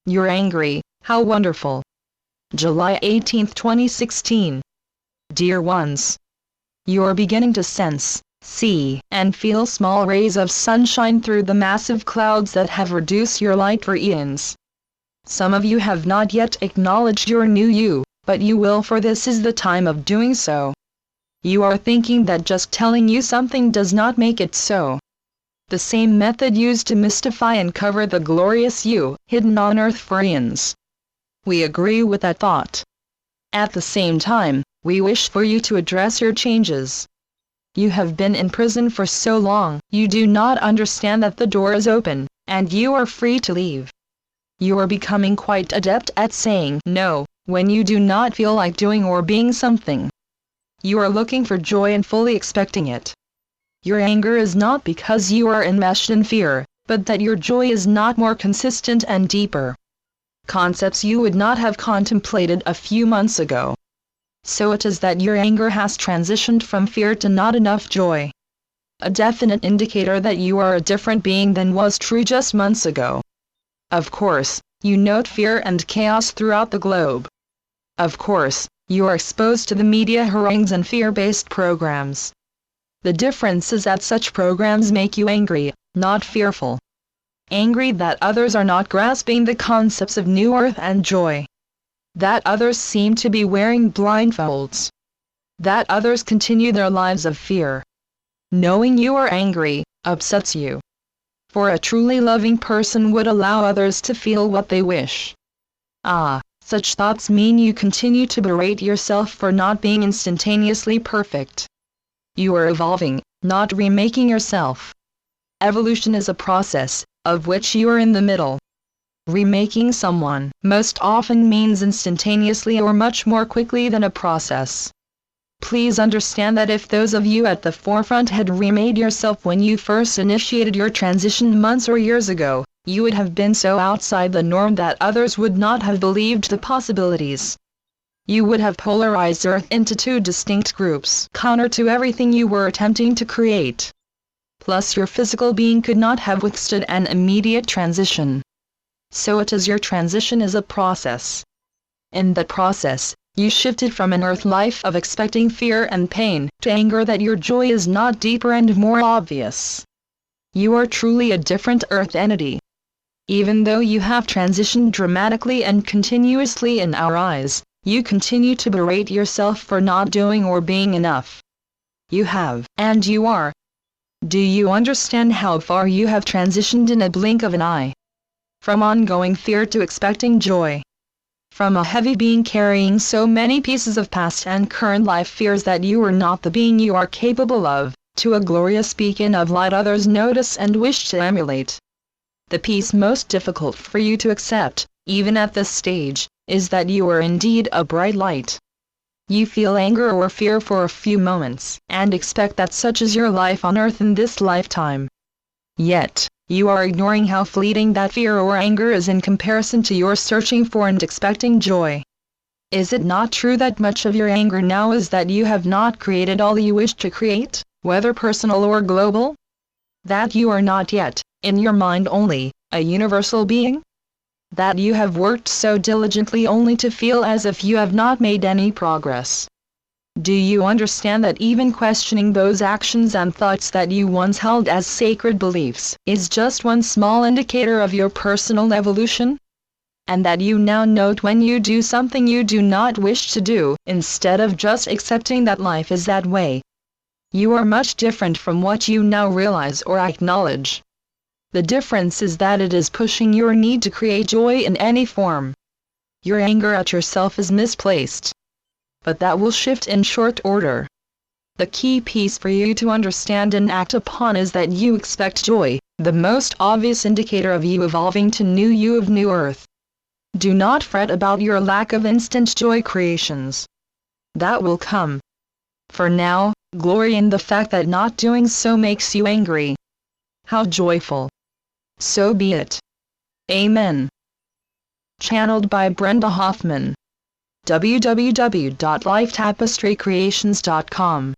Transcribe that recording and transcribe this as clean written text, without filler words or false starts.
You're angry, how wonderful. July 18, 2016. Dear ones, you're beginning to sense, see, and feel small rays of sunshine through the massive clouds that have reduced your light for eons. Some of you have not yet acknowledged your new you, but you will, for this is the time of doing so. You are thinking that just telling you something does not make it so. The same method used to mystify and cover the glorious you, hidden on earth for eons. We agree with that thought. At the same time, we wish for you to address your changes. You have been in prison for so long, you do not understand that the door is open, and you are free to leave. You are becoming quite adept at saying no, when you do not feel like doing or being something. You are looking for joy and fully expecting it. Your anger is not because you are enmeshed in fear, but that your joy is not more consistent and deeper. Concepts you would not have contemplated a few months ago. So it is that your anger has transitioned from fear to not enough joy. A definite indicator that you are a different being than was true just months ago. Of course, you note fear and chaos throughout the globe. Of course, you are exposed to the media harangues and fear-based programs. The difference is that such programs make you angry, not fearful. Angry that others are not grasping the concepts of new earth and joy. That others seem to be wearing blindfolds. That others continue their lives of fear. Knowing you are angry upsets you. For a truly loving person would allow others to feel what they wish. Such thoughts mean you continue to berate yourself for not being instantaneously perfect. You are evolving, not remaking yourself. Evolution is a process, of which you are in the middle. Remaking someone most often means instantaneously or much more quickly than a process. Please understand that if those of you at the forefront had remade yourself when you first initiated your transition months or years ago, you would have been so outside the norm that others would not have believed the possibilities. You would have polarized Earth into two distinct groups, counter to everything you were attempting to create. Plus your physical being could not have withstood an immediate transition. So it is your transition is a process. In that process, you shifted from an earth life of expecting fear and pain to anger that your joy is not deeper and more obvious. You are truly a different earth entity. Even though you have transitioned dramatically and continuously in our eyes, you continue to berate yourself for not doing or being enough. You have, and you are. Do you understand how far you have transitioned in a blink of an eye? From ongoing fear to expecting joy. From a heavy being carrying so many pieces of past and current life fears that you are not the being you are capable of, to a glorious beacon of light others notice and wish to emulate. The piece most difficult for you to accept, even at this stage, is that you are indeed a bright light. You feel anger or fear for a few moments, and expect that such is your life on earth in this lifetime. Yet, you are ignoring how fleeting that fear or anger is in comparison to your searching for and expecting joy. Is it not true that much of your anger now is that you have not created all you wish to create, whether personal or global? That you are not yet, in your mind only, a universal being? That you have worked so diligently only to feel as if you have not made any progress? Do you understand that even questioning those actions and thoughts that you once held as sacred beliefs is just one small indicator of your personal evolution? And that you now note when you do something you do not wish to do, instead of just accepting that life is that way. You are much different from what you now realize or acknowledge. The difference is that it is pushing your need to create joy in any form. Your anger at yourself is misplaced. But that will shift in short order. The key piece for you to understand and act upon is that you expect joy, the most obvious indicator of you evolving to new you of new earth. Do not fret about your lack of instant joy creations. That will come. For now, glory in the fact that not doing so makes you angry. How joyful. So be it. Amen. Channeled by Brenda Hoffman. www.lifetapestrycreations.com